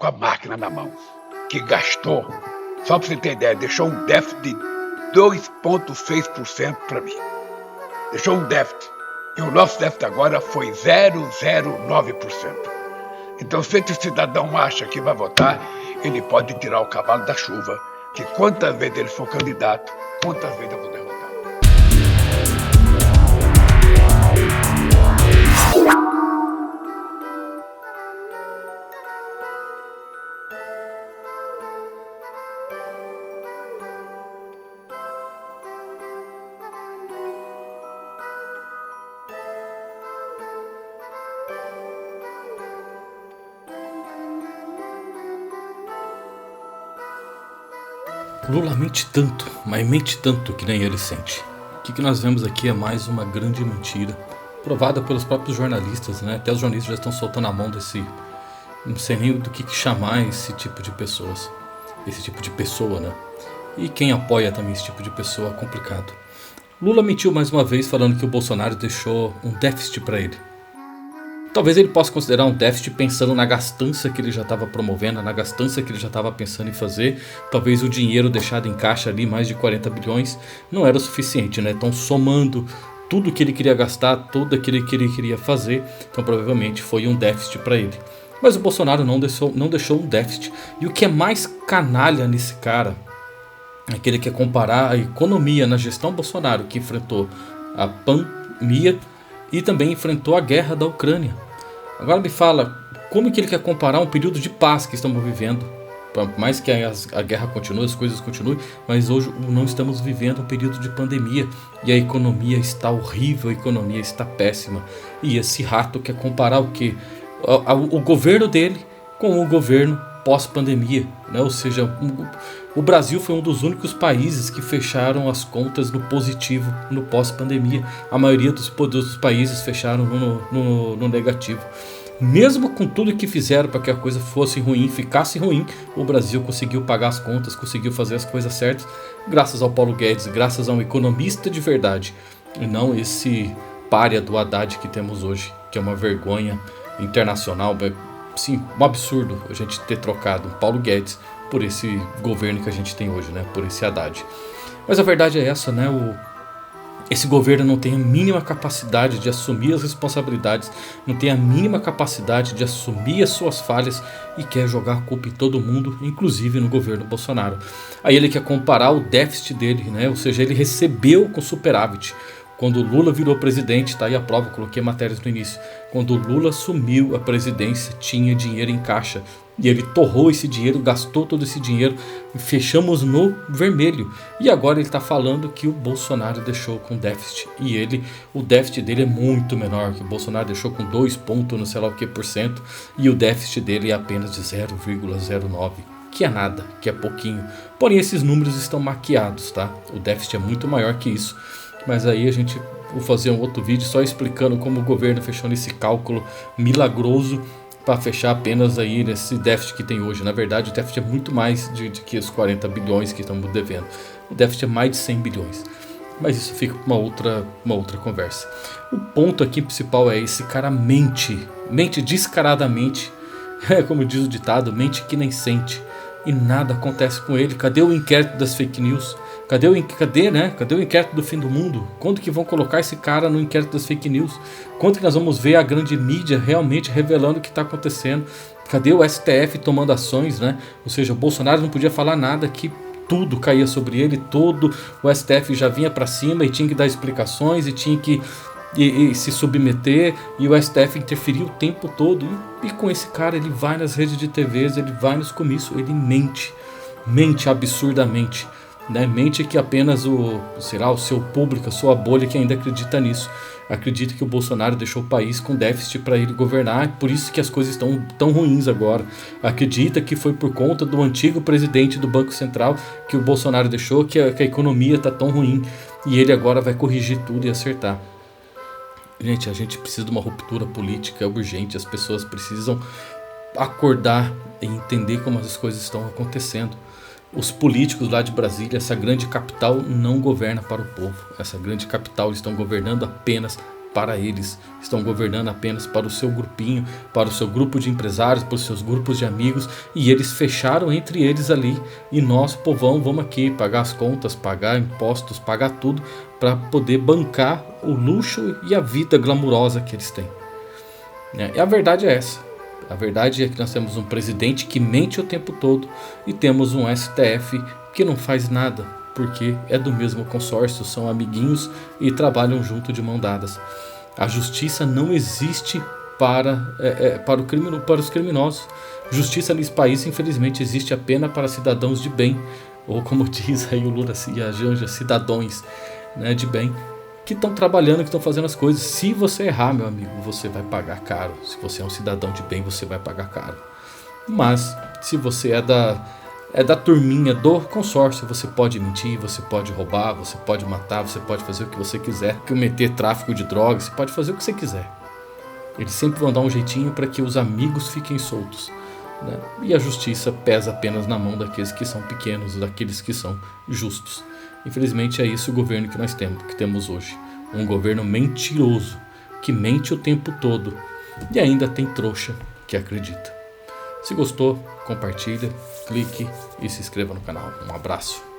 com a máquina na mão, que gastou, só para você ter ideia, deixou um déficit de 2,6% para mim. Deixou um déficit. E o nosso déficit agora foi 0,09%. Então, se esse cidadão acha que vai votar, ele pode tirar o cavalo da chuva, que quantas vezes ele for candidato, quantas vezes eu vou derrotar. Lula mente tanto, mas mente tanto que nem ele sente. O que nós vemos aqui é mais uma grande mentira, provada pelos próprios jornalistas, né? Até os jornalistas já estão soltando a mão desse... Não sei nem do que chamar esse tipo de pessoas. Esse tipo de pessoa, né? E quem apoia também esse tipo de pessoa é complicado. Lula mentiu mais uma vez falando que o Bolsonaro deixou um déficit para ele. Talvez ele possa considerar um déficit pensando na gastança que ele já estava promovendo, na gastança que ele já estava pensando em fazer. Talvez o dinheiro deixado em caixa ali, mais de 40 bilhões, não era o suficiente, né? Então somando tudo que ele queria gastar, tudo aquilo que ele queria fazer, então provavelmente foi um déficit para ele. Mas o Bolsonaro não deixou um déficit. E o que é mais canalha nesse cara é que ele quer comparar a economia na gestão Bolsonaro, que enfrentou a pandemia e também enfrentou a guerra da Ucrânia. Agora me fala, como que ele quer comparar um período de paz que estamos vivendo? Por mais que a guerra continue, as coisas continuem, mas hoje não estamos vivendo um período de pandemia e a economia está horrível, a economia está péssima. E esse rato quer comparar o quê? O governo dele com o governo pós-pandemia, né? Ou seja, o Brasil foi um dos únicos países que fecharam as contas no positivo no pós-pandemia. A maioria dos países fecharam no negativo. Mesmo com tudo que fizeram para que a coisa fosse ruim, ficasse ruim, o Brasil conseguiu pagar as contas, conseguiu fazer as coisas certas, graças ao Paulo Guedes, graças a um economista de verdade, e não esse pária do Haddad que temos hoje, que é uma vergonha internacional. Sim, um absurdo a gente ter trocado o Paulo Guedes por esse governo que a gente tem hoje, né? Por esse Haddad. Mas a verdade é essa, né? Esse governo não tem a mínima capacidade de assumir as responsabilidades, não tem a mínima capacidade de assumir as suas falhas e quer jogar a culpa em todo mundo, inclusive no governo Bolsonaro. Aí ele quer comparar o déficit dele, né? Ou seja, ele recebeu com superávit. Quando o Lula virou presidente, tá aí a prova, coloquei matérias no início. Quando o Lula assumiu a presidência, tinha dinheiro em caixa. E ele torrou esse dinheiro, gastou todo esse dinheiro, fechamos no vermelho. E agora ele está falando que o Bolsonaro deixou com déficit. E o déficit dele é muito menor, que o Bolsonaro deixou com 2 pontos, não sei lá o que por cento. E o déficit dele é apenas de 0,09%. Que é nada, que é pouquinho. Porém esses números estão maquiados, tá? O déficit é muito maior que isso. Mas aí vou fazer um outro vídeo só explicando como o governo fechou nesse cálculo milagroso para fechar apenas aí nesse déficit que tem hoje. Na verdade o déficit é muito mais de que os 40 bilhões que estamos devendo. O déficit é mais de 100 bilhões. Mas isso fica para uma outra conversa. O ponto aqui principal é esse cara mente descaradamente, como diz o ditado, mente que nem sente. E nada acontece com ele. Cadê o inquérito das fake news? Cadê o inquérito do fim do mundo? Quando que vão colocar esse cara no inquérito das fake news? Quando que nós vamos ver a grande mídia realmente revelando o que está acontecendo? Cadê o STF tomando ações, né? Ou seja, o Bolsonaro não podia falar nada, que tudo caía sobre ele, todo o STF já vinha para cima e tinha que dar explicações e tinha que se submeter, e o STF interferia o tempo todo. E com esse cara ele vai nas redes de TVs, ele vai nos comícios, ele mente absurdamente. Né? Mente que apenas o seu público, a sua bolha que ainda acredita nisso, acredita que o Bolsonaro deixou o país com déficit para ele governar, por isso que as coisas estão tão ruins agora. Acredita que foi por conta do antigo presidente do Banco Central que o Bolsonaro deixou que a economia está tão ruim e ele agora vai corrigir tudo e acertar. Gente, a gente precisa de uma ruptura política, é urgente, as pessoas precisam acordar e entender como as coisas estão acontecendo. Os políticos lá de Brasília, essa grande capital, não governa para o povo. Essa grande capital, eles estão governando apenas para eles, estão governando apenas para o seu grupinho, para o seu grupo de empresários, para os seus grupos de amigos, e eles fecharam entre eles ali, e nós, povão, vamos aqui pagar as contas, pagar impostos, pagar tudo, para poder bancar o luxo e a vida glamurosa que eles têm. E a verdade é essa. A verdade é que nós temos um presidente que mente o tempo todo e temos um STF que não faz nada, porque é do mesmo consórcio, são amiguinhos e trabalham junto de mão dadas. A justiça não existe para os criminosos. Justiça nesse país, infelizmente, existe apenas para cidadãos de bem, ou como diz aí o Lula e a Janja, cidadãos, né, de bem, que estão trabalhando, que estão fazendo as coisas. Se você errar, meu amigo, você vai pagar caro. Se você é um cidadão de bem, você vai pagar caro. Mas, se você é da turminha do consórcio, você pode mentir, você pode roubar, você pode matar, você pode fazer o que você quiser, cometer tráfico de drogas, você pode fazer o que você quiser. Eles sempre vão dar um jeitinho para que os amigos fiquem soltos, né? E a justiça pesa apenas na mão daqueles que são pequenos, daqueles que são justos. Infelizmente é isso o governo que nós temos hoje. Um governo mentiroso, que mente o tempo todo e ainda tem trouxa que acredita. Se gostou, compartilha, clique e se inscreva no canal. Um abraço.